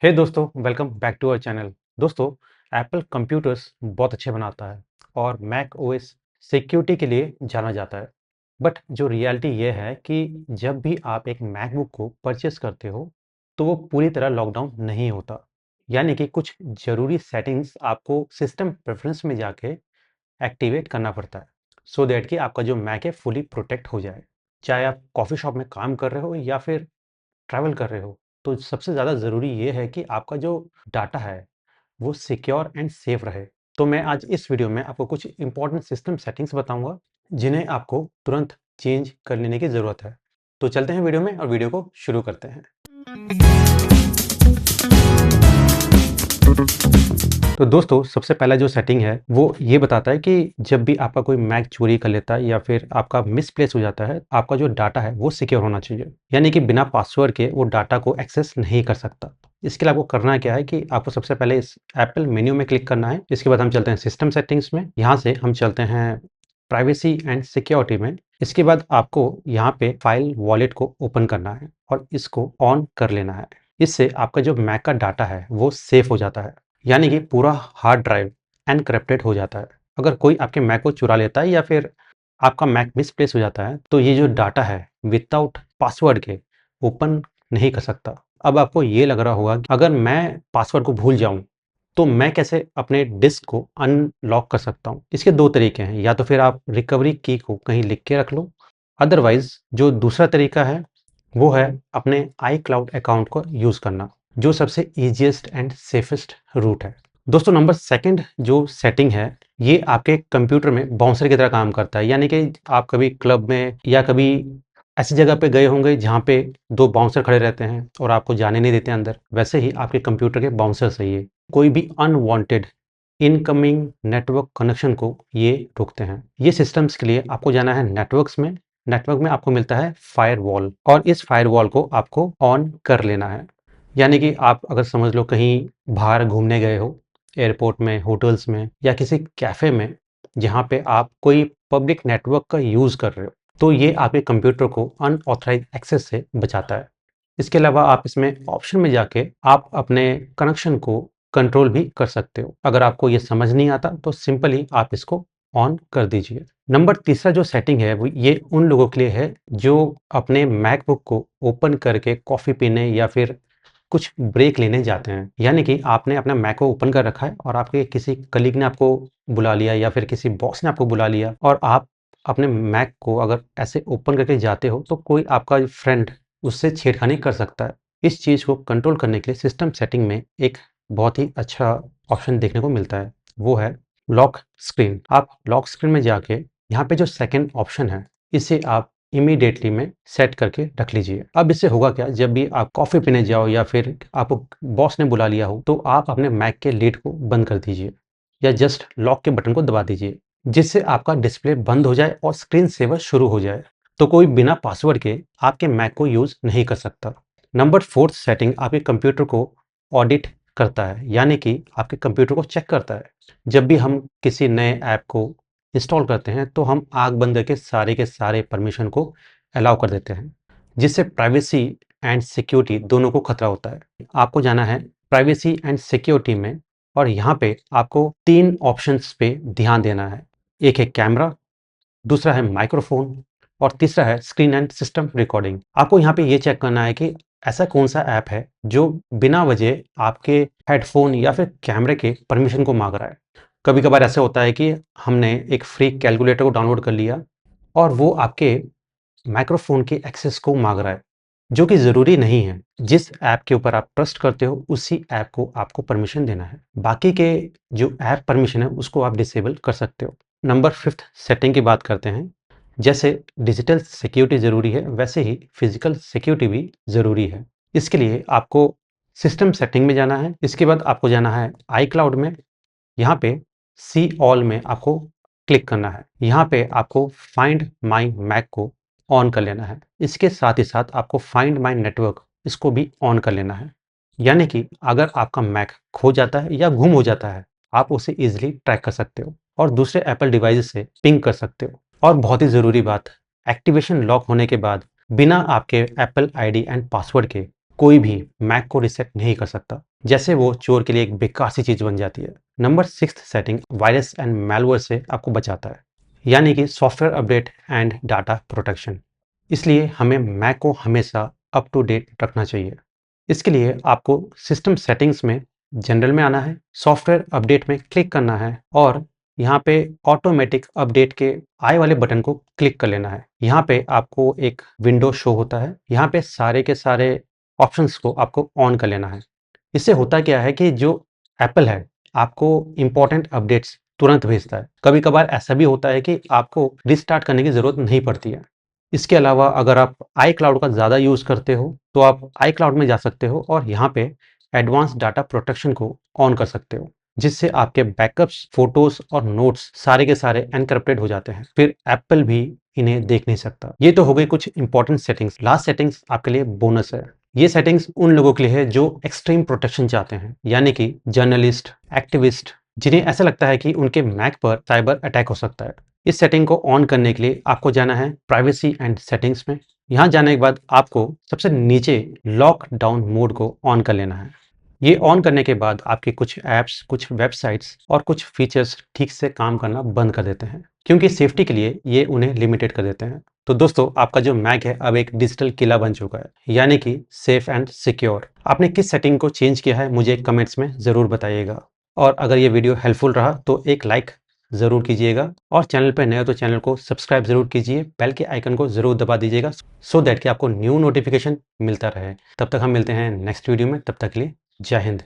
हे दोस्तों, welcome back to our channel. दोस्तों, Apple computers बहुत अच्छे बनाता है और मैक ओएस सिक्योरिटी के लिए जाना जाता है। बट जो रियलिटी ये है कि जब भी आप एक मैकबुक को परचेस करते हो तो वो पूरी तरह लॉकडाउन नहीं होता। यानी कि कुछ ज़रूरी सेटिंग्स आपको सिस्टम प्रेफरेंस में जाके एक्टिवेट करना पड़ता है सो दैट कि आपका जो मैक है फुली प्रोटेक्ट हो जाए। चाहे आप कॉफ़ी शॉप में काम कर रहे हो या फिर ट्रैवल कर रहे हो, तो सबसे ज़्यादा ज़रूरी ये है कि आपका जो डाटा है, वो सिक्योर एंड सेफ रहे। तो मैं आज इस वीडियो में आपको कुछ इंपॉर्टेंट सिस्टम सेटिंग्स बताऊँगा, जिन्हें आपको तुरंत चेंज कर लेने की ज़रूरत है। तो चलते हैं वीडियो में और वीडियो को शुरू करते हैं। तो दोस्तों, सबसे पहला जो सेटिंग है वो ये बताता है कि जब भी आपका कोई मैक चोरी कर लेता है या फिर आपका मिसप्लेस हो जाता है, आपका जो डाटा है वो सिक्योर होना चाहिए। यानी कि बिना पासवर्ड के वो डाटा को एक्सेस नहीं कर सकता। इसके लिए आपको करना क्या है कि आपको सबसे पहले इस एप्पल मेन्यू में क्लिक करना है। इसके बाद हम चलते हैं सिस्टम सेटिंग्स में। यहाँ से हम चलते हैं प्राइवेसी एंड सिक्योरिटी में। इसके बाद आपको यहाँ पे फाइल वॉलेट को ओपन करना है और इसको ऑन कर लेना है। इससे आपका जो मैक का डाटा है वो सेफ हो जाता है। यानी कि पूरा हार्ड ड्राइव एनक्रिप्टेड हो जाता है। अगर कोई आपके मैक को चुरा लेता है या फिर आपका मैक मिसप्लेस हो जाता है, तो ये जो डाटा है विदाउट पासवर्ड के ओपन नहीं कर सकता। अब आपको ये लग रहा होगा कि अगर मैं पासवर्ड को भूल जाऊं तो मैं कैसे अपने डिस्क को अनलॉक कर सकता हूं। इसके दो तरीके हैं, या तो फिर आप रिकवरी की को कहीं लिख के रख लो, अदरवाइज जो दूसरा तरीका है वो है अपने आई क्लाउड अकाउंट को यूज करना, जो सबसे ईजिएस्ट एंड सेफेस्ट रूट है। दोस्तों, नंबर सेकंड जो सेटिंग है, ये आपके कंप्यूटर में बाउंसर की तरह काम करता है। यानी कि आप कभी क्लब में या कभी ऐसी जगह पे गए होंगे जहाँ पे दो बाउंसर खड़े रहते हैं और आपको जाने नहीं देते अंदर, वैसे ही आपके कंप्यूटर के बाउंसर सही है। कोई भी अनवांटेड इनकमिंग नेटवर्क कनेक्शन को ये रोकते हैं। ये सिस्टम्स के लिए आपको जाना है नेटवर्क्स में। नेटवर्क में आपको मिलता है फायरवॉल और इस फायरवॉल को आपको ऑन कर लेना है। यानी कि आप अगर समझ लो कहीं बाहर घूमने गए हो, एयरपोर्ट में, होटल्स में या किसी कैफ़े में, जहाँ पे आप कोई पब्लिक नेटवर्क का यूज़ कर रहे हो, तो ये आपके कंप्यूटर को अनऑथराइज्ड एक्सेस से बचाता है। इसके अलावा आप इसमें ऑप्शन में जाके आप अपने कनेक्शन को कंट्रोल भी कर सकते हो। अगर आपको ये समझ नहीं आता तो सिंपली आप इसको ऑन कर दीजिए। नंबर तीसरा जो सेटिंग है वो ये उन लोगों के लिए है जो अपने मैकबुक को ओपन करके कॉफ़ी पीने या फिर कुछ ब्रेक लेने जाते हैं। यानी कि आपने अपना मैक को ओपन कर रखा है और आपके किसी कलीग ने आपको बुला लिया या फिर किसी बॉस ने आपको बुला लिया और आप अपने मैक को अगर ऐसे ओपन करके जाते हो तो कोई आपका फ्रेंड उससे छेड़खानी कर सकता है। इस चीज़ को कंट्रोल करने के लिए सिस्टम सेटिंग में एक बहुत ही अच्छा ऑप्शन देखने को मिलता है, वो है लॉक स्क्रीन। आप लॉक स्क्रीन में जाके यहाँ पे जो सेकंड ऑप्शन है, इसे आप इमीडिएटली में सेट करके रख लीजिए। अब इससे होगा क्या, जब भी आप कॉफ़ी पीने जाओ या फिर आपको बॉस ने बुला लिया हो, तो आप अपने मैक के लिड को बंद कर दीजिए या जस्ट लॉक के बटन को दबा दीजिए, जिससे आपका डिस्प्ले बंद हो जाए और स्क्रीन सेवर शुरू हो जाए। तो कोई बिना पासवर्ड के आपके मैक को यूज़ नहीं कर सकता। नंबर फोर्थ सेटिंग आपके कंप्यूटर को ऑडिट करता है, यानी कि आपके कंप्यूटर को चेक करता है। जब भी हम किसी नए ऐप को इंस्टॉल करते हैं तो हम आँख बंद करके सारे के सारे परमिशन को अलाउ कर देते हैं, जिससे प्राइवेसी एंड सिक्योरिटी दोनों को खतरा होता है। आपको जाना है प्राइवेसी एंड सिक्योरिटी में और यहाँ पे आपको 3 ऑप्शंस पे ध्यान देना है। एक है कैमरा, दूसरा है माइक्रोफोन और तीसरा है स्क्रीन एंड सिस्टम रिकॉर्डिंग। आपको यहाँ पे ये चेक करना है कि ऐसा कौन सा ऐप है जो बिना वजह आपके हेडफोन या फिर कैमरे के परमिशन को मांग रहा है। कभी कभार ऐसा होता है कि हमने एक फ्री कैलकुलेटर को डाउनलोड कर लिया और वो आपके माइक्रोफोन के एक्सेस को मांग रहा है, जो कि ज़रूरी नहीं है। जिस ऐप के ऊपर आप ट्रस्ट करते हो उसी ऐप को आपको परमिशन देना है। बाकी के जो ऐप परमिशन है उसको आप डिसेबल कर सकते हो। नंबर फिफ्थ सेटिंग की बात करते हैं। जैसे डिजिटल सिक्योरिटी ज़रूरी है, वैसे ही फिजिकल सिक्योरिटी भी ज़रूरी है। इसके लिए आपको सिस्टम सेटिंग में जाना है। इसके बाद आपको जाना है आई क्लाउड में। यहाँ पे सी ऑल में आपको क्लिक करना है। यहाँ पे आपको फाइंड माई मैक को ऑन कर लेना है। इसके साथ ही साथ आपको फाइंड माई नेटवर्क इसको भी ऑन कर लेना है। यानी कि अगर आपका मैक खो जाता है या गुम हो जाता है, आप उसे इजीली ट्रैक कर सकते हो और दूसरे एप्पल डिवाइस से पिंग कर सकते हो। और बहुत ही ज़रूरी बात, एक्टिवेशन लॉक होने के बाद बिना आपके एप्पल आईडी एंड पासवर्ड के कोई भी मैक को रीसेट नहीं कर सकता, जैसे वो चोर के लिए एक बेकार सी चीज बन जाती है। Number 6 setting virus and malware से आपको बचाता है, यानी कि software update and data protection. इसलिए हमें मैक को हमेशा अप टू डेट रखना चाहिए। इसके लिए आपको सिस्टम सेटिंग्स में जनरल में आना है, सॉफ्टवेयर अपडेट में क्लिक करना है और यहाँ पे ऑटोमेटिक अपडेट के आई वाले बटन को क्लिक कर लेना है। यहाँ पे आपको एक विंडो शो होता है, यहाँ पे सारे के सारे ऑप्शंस को आपको ऑन कर लेना है। इससे होता क्या है कि जो एप्पल है आपको इंपॉर्टेंट अपडेट्स तुरंत भेजता है। कभी कभार ऐसा भी होता है कि आपको रिस्टार्ट करने की ज़रूरत नहीं पड़ती है। इसके अलावा अगर आप आई क्लाउड का ज़्यादा यूज़ करते हो तो आप आई क्लाउड में जा सकते हो और यहाँ पे एडवांस डाटा प्रोटेक्शन को ऑन कर सकते हो, जिससे आपके बैकअप्स, फोटोज और नोट्स सारे के सारे एनक्रिप्टेड हो जाते हैं। फिर एप्पल भी इन्हें देख नहीं सकता। ये तो हो गई कुछ इंपॉर्टेंट सेटिंग्स। लास्ट सेटिंग्स आपके लिए बोनस है। ये सेटिंग्स उन लोगों के लिए है जो एक्सट्रीम प्रोटेक्शन चाहते हैं, यानी कि जर्नलिस्ट, एक्टिविस्ट, जिन्हें ऐसा लगता है कि उनके मैक पर साइबर अटैक हो सकता है। इस सेटिंग को ऑन करने के लिए आपको जाना है प्राइवेसी एंड सेटिंग्स में। यहाँ जाने के बाद आपको सबसे नीचे लॉक डाउन मोड को ऑन कर लेना है। ये ऑन करने के बाद आपके कुछ ऐप्स, कुछ वेबसाइट्स और कुछ फीचर्स ठीक से काम करना बंद कर देते हैं, क्योंकि सेफ्टी के लिए ये उन्हें लिमिटेड कर देते हैं। तो दोस्तों, आपका जो मैक है अब एक डिजिटल किला बन चुका है, यानी कि सेफ एंड सिक्योर। आपने किस सेटिंग को चेंज किया है मुझे कमेंट्स में ज़रूर बताइएगा। और अगर ये वीडियो हेल्पफुल रहा तो एक लाइक ज़रूर कीजिएगा और चैनल पर नए हो तो चैनल को सब्सक्राइब ज़रूर कीजिए, बेल के आइकन को ज़रूर दबा दीजिएगा सो दैट कि आपको न्यू नोटिफिकेशन मिलता रहे। तब तक हम मिलते हैं नेक्स्ट वीडियो में। तब तक के लिए जय हिंद।